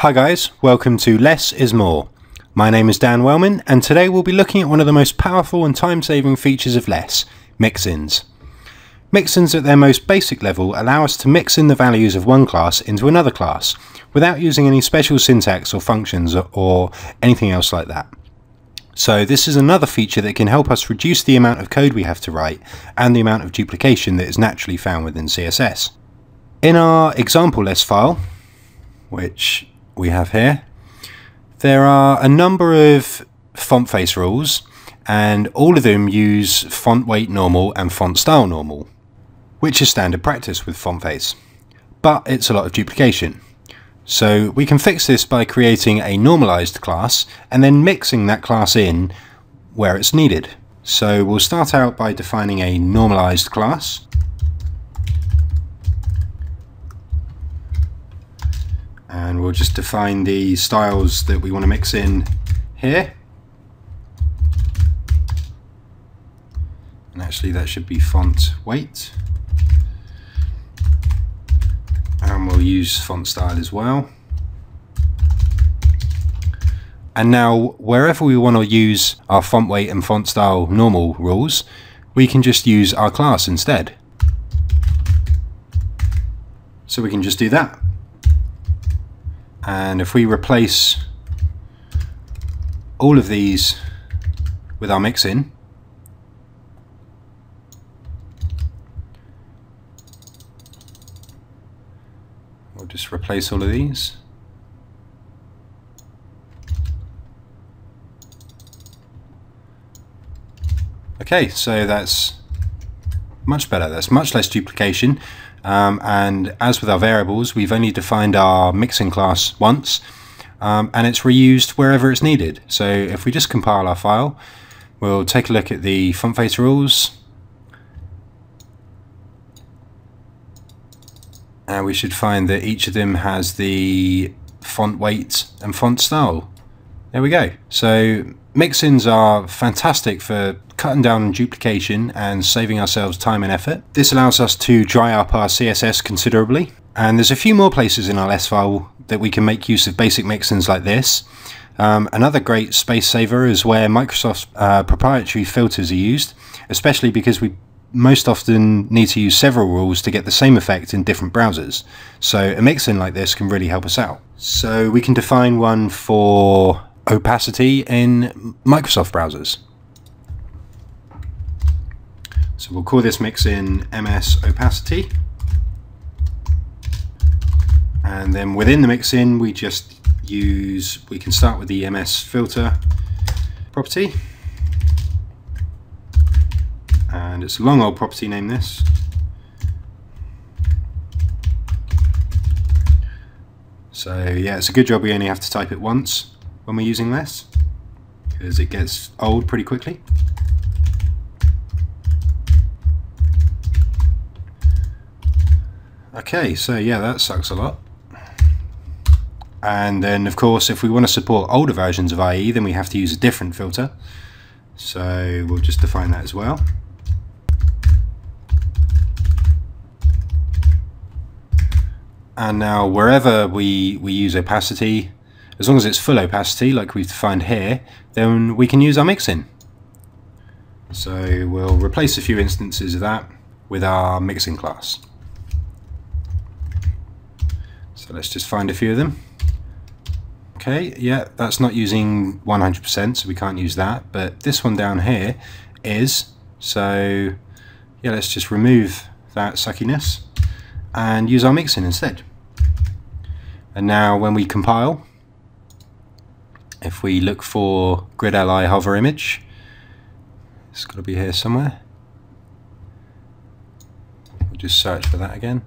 Hi guys, welcome to Less is More. My name is Dan Wellman and today we'll be looking at one of the most powerful and time-saving features of Less, mix-ins. Mix-ins at their most basic level allow us to mix in the values of one class into another class without using any special syntax or functions or anything else like that. So this is another feature that can help us reduce the amount of code we have to write and the amount of duplication that is naturally found within CSS. In our example Less file, which we have here, there are a number of font face rules and all of them use font weight normal and font style normal, which is standard practice with font face, but it's a lot of duplication. So we can fix this by creating a normalized class and then mixing that class in where it's needed. So we'll start out by defining a normalized class. And we'll just define the styles that we want to mix in here. And actually that should be font weight. And we'll use font style as well. And now wherever we want to use our font weight and font style normal rules, we can just use our class instead. So we can just do that. And if we replace all of these with our mix-in, we'll just replace all of these. Okay, so that's much better. That's much less duplication. And as with our variables, we've only defined our mixing class once, and it's reused wherever it's needed. So if we just compile our file, we'll take a look at the font face rules, and we should find that each of them has the font weight and font style. There we go. So mix-ins are fantastic for cutting down on duplication and saving ourselves time and effort. This allows us to dry up our CSS considerably. And there's a few more places in our Less file that we can make use of basic mix-ins like this. Another great space saver is where Microsoft's proprietary filters are used, especially because we most often need to use several rules to get the same effect in different browsers. So a mix-in like this can really help us out. So we can define one for opacity in Microsoft browsers. So we'll call this mix-in MS opacity, and then within the mix-in we can start with the MS filter property, and it's a long old property name this. So yeah, it's a good job we only have to type it once when we're using Less, because it gets old pretty quickly. Okay, so yeah, that sucks a lot. And then of course if we want to support older versions of IE, then we have to use a different filter. So we'll just define that as well. And now wherever we use opacity, as long as it's full opacity like we've defined here, then we can use our mix-in. So we'll replace a few instances of that with our mix-in class. So let's just find a few of them. Okay, yeah, that's not using 100%, so we can't use that, but this one down here is. So yeah, let's just remove that suckiness and use our mix-in instead. And now when we compile, if we look for grid li hover image, it's got to be here somewhere. We'll just search for that again.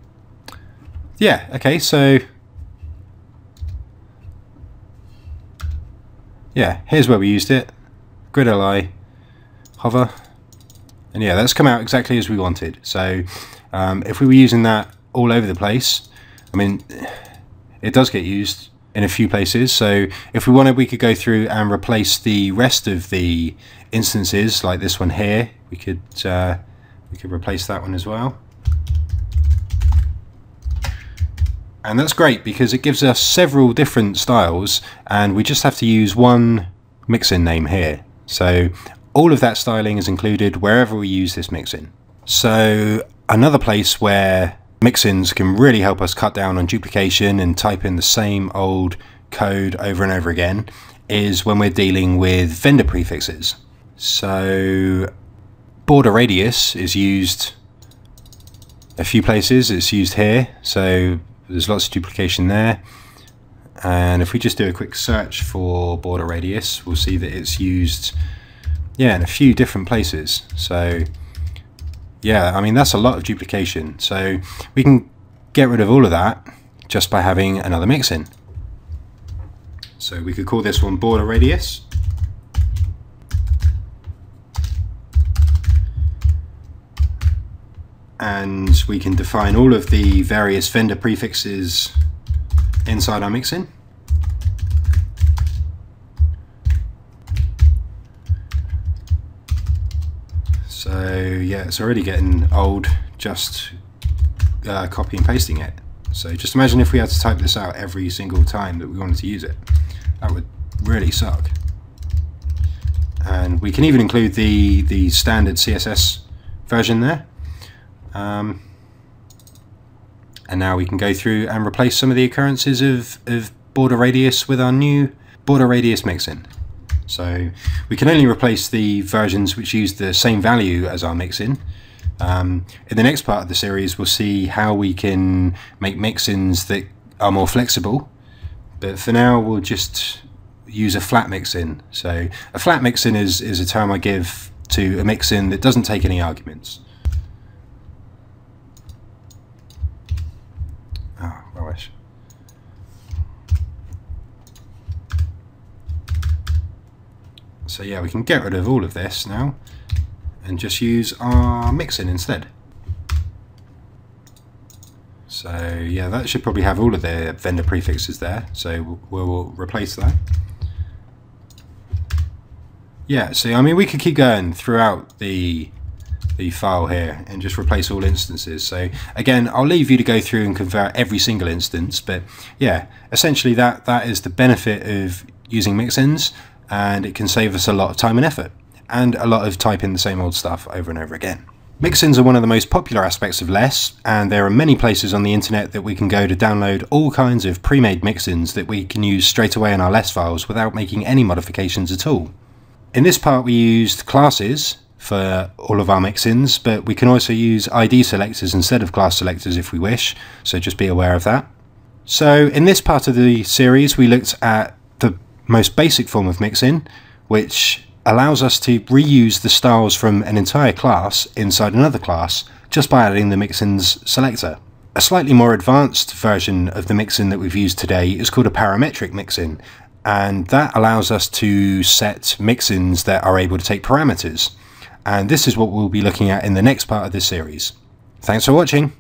Yeah, okay, so yeah, here's where we used it, grid li hover, and yeah, that's come out exactly as we wanted. So if we were using that all over the place, I mean, it does get used in a few places, so if we wanted, we could go through and replace the rest of the instances, like this one here. We could replace that one as well. And that's great because it gives us several different styles and we just have to use one mixin name here. So all of that styling is included wherever we use this mixin. So another place where mixins can really help us cut down on duplication and type in the same old code over and over again is when we're dealing with vendor prefixes. So border radius is used a few places. It's used here, so there's lots of duplication there. And if we just do a quick search for border radius, we'll see that it's used, yeah, in a few different places. So yeah, I mean, that's a lot of duplication. So we can get rid of all of that just by having another mixin. So we could call this one border radius. And we can define all of the various vendor prefixes inside our mixin. So yeah, it's already getting old just copy and pasting it. So just imagine if we had to type this out every single time that we wanted to use it. That would really suck. And we can even include the standard CSS version there. And now we can go through and replace some of the occurrences of border radius with our new border radius mixin. So we can only replace the versions which use the same value as our mixin. In the next part of the series, we'll see how we can make mixins that are more flexible. But for now, we'll just use a flat mixin. So a flat mixin is a term I give to a mixin that doesn't take any arguments. Oh, rubbish. So yeah, we can get rid of all of this now and just use our mixin instead. So yeah, that should probably have all of the vendor prefixes there. So we'll replace that. Yeah, so I mean, we could keep going throughout the file here and just replace all instances. So again, I'll leave you to go through and convert every single instance, but yeah, essentially that is the benefit of using mixins, and it can save us a lot of time and effort and a lot of typing the same old stuff over and over again. Mixins are one of the most popular aspects of Less, and there are many places on the internet that we can go to download all kinds of pre-made mixins that we can use straight away in our Less files without making any modifications at all. In this part we used classes for all of our mixins, but we can also use ID selectors instead of class selectors if we wish, so just be aware of that. So in this part of the series we looked at the most basic form of mixin, which allows us to reuse the styles from an entire class inside another class just by adding the mixins selector. A slightly more advanced version of the mixin that we've used today is called a parametric mixin, and that allows us to set mixins that are able to take parameters. And this is what we'll be looking at in the next part of this series. Thanks for watching.